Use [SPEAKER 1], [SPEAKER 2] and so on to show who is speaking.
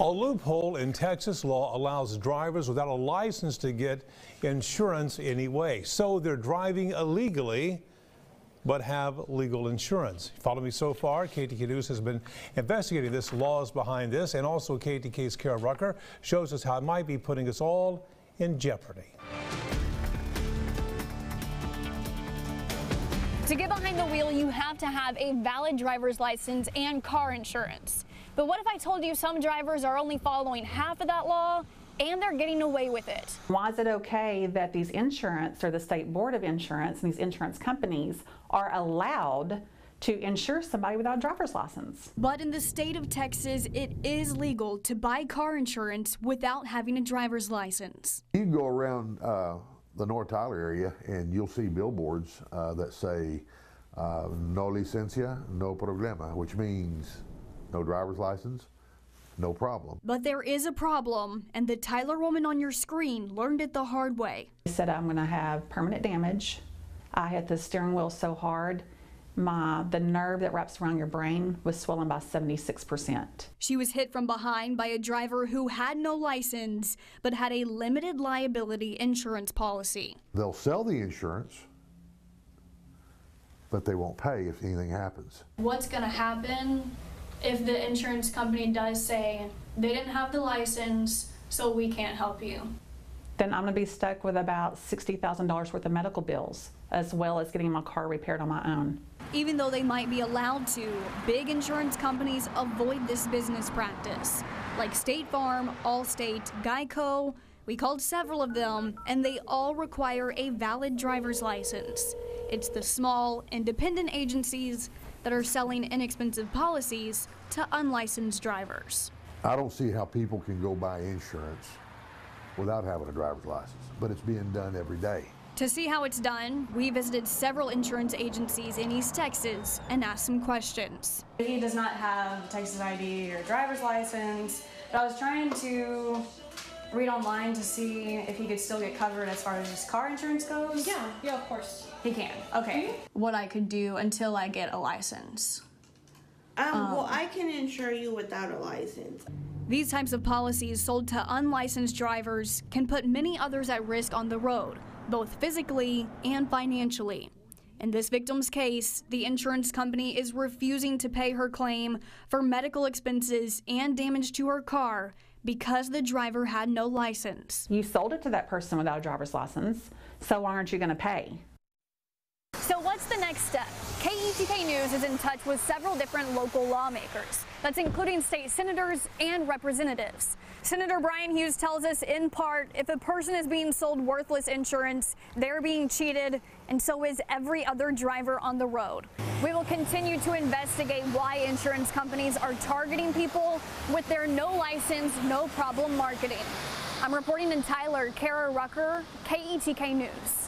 [SPEAKER 1] A loophole in Texas law allows drivers without a license to get insurance anyway. So they're driving illegally but have legal insurance. Follow me so far. KTK News has been investigating this, laws behind this, and also KTK's Kara Rucker shows us how it might be putting us all in jeopardy.
[SPEAKER 2] To get behind the wheel, you have to have a valid driver's license and car insurance. But what if I told you some drivers are only following half of that law and they're getting away with it?
[SPEAKER 3] Why is it okay that these insurance or the State Board of Insurance and these insurance companies are allowed to insure somebody without a driver's license?
[SPEAKER 2] But in the state of Texas, it is legal to buy car insurance without having a driver's license.
[SPEAKER 4] You can go around the North Tyler area and you'll see billboards that say no licencia, no problema, which means no driver's license, no problem.
[SPEAKER 2] But there is a problem, and the Tyler woman on your screen learned it the hard way.
[SPEAKER 3] He said, I'm going to have permanent damage. I hit the steering wheel so hard, the nerve that wraps around your brain was swollen by 76%.
[SPEAKER 2] She was hit from behind by a driver who had no license, but had a limited liability insurance policy.
[SPEAKER 4] They'll sell the insurance, but they won't pay if anything happens.
[SPEAKER 2] What's going to happen if the insurance company does say they didn't have the license, so we can't help you?
[SPEAKER 3] Then I'm going to be stuck with about $60,000 worth of medical bills, as well as getting my car repaired on my own.
[SPEAKER 2] Even though they might be allowed to, big insurance companies avoid this business practice. Like State Farm, Allstate, Geico, we called several of them, and they all require a valid driver's license. It's the small, independent agencies that are selling inexpensive policies to unlicensed drivers.
[SPEAKER 4] I don't see how people can go buy insurance without having a driver's license, but it's being done every day.
[SPEAKER 2] To see how it's done, we visited several insurance agencies in East Texas and asked some questions.
[SPEAKER 5] He does not have a Texas ID or driver's license, but I was trying to read online to see if he could still get covered as far as his car insurance goes.
[SPEAKER 6] Yeah, of course.
[SPEAKER 5] He can. Okay.
[SPEAKER 2] What I could do until I get a license.
[SPEAKER 6] Well, I can insure you without a license.
[SPEAKER 2] These types of policies sold to unlicensed drivers can put many others at risk on the road, both physically and financially. In this victim's case, the insurance company is refusing to pay her claim for medical expenses and damage to her car because the driver had no license.
[SPEAKER 3] You sold it to that person without a driver's license, so why aren't you going to pay?
[SPEAKER 2] So what's the next step? KETK News is in touch with several different local lawmakers. That's including state senators and representatives. Senator Brian Hughes tells us, in part, if a person is being sold worthless insurance, they're being cheated, and so is every other driver on the road. We will continue to investigate why insurance companies are targeting people with their no license, no problem marketing. I'm reporting in Tyler, Kara Rucker, KETK News.